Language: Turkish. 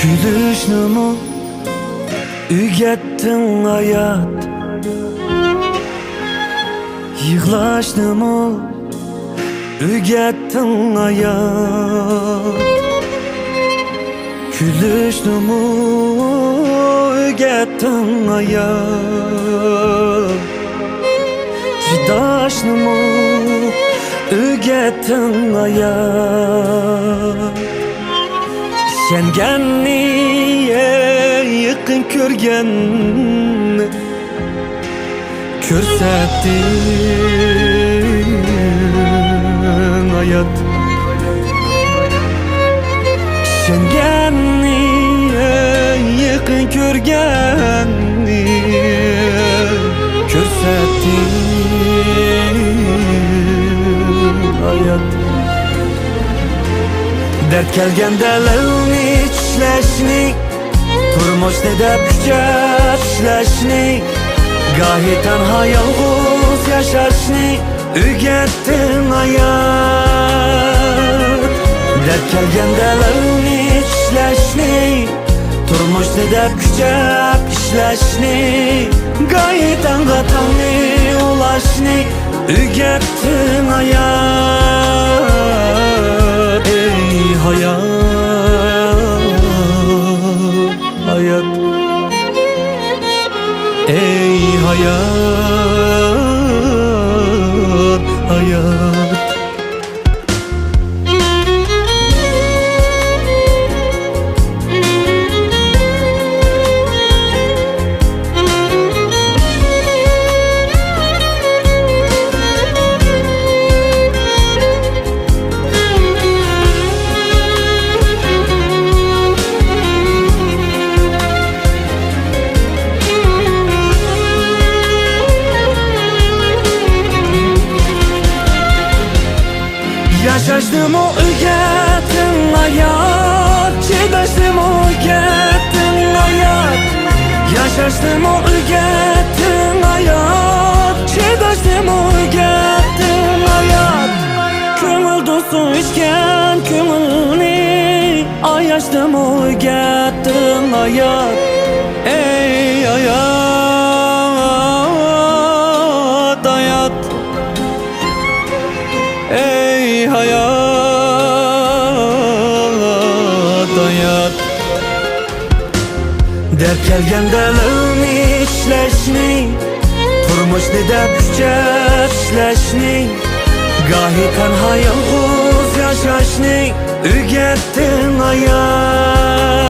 Gülüşnümü ügettin hayat, yığlaşnımı ügettin hayat. Gülüşnümü ügettin hayat, cidaşnımı ügettin hayat. Sengenni yıkın körgenni körsettin hayat. Sengenni yıkın körgenni körsettin hayat. Dert kelgende levni içleşni, turmuş nedep küçeşleşni, gahi tenha yalğız yaşaşni ügettin hayat. Dert kelgende levni içleşni, turmuş nedep küçeşleşni, gahi tenha tanı ulaşni ügettin hayat. Ey hayat, hayat, ey hayat, hayat. Yaşaştım o ügettin hayat, çiğdaştım o ügettin hayat. Yaşaştım o ügettin hayat, çiğdaştım o ügettin hayat. Kömür dostu içken kömürünü, ayaştım o ügettin hayat. Ey hayat, hayat, ey hayat, hayat. Dert kelgende levni içleşni, turmuş nedep küçeşleşni, gahi tenha yalğız yaşaşni ügettin hayat.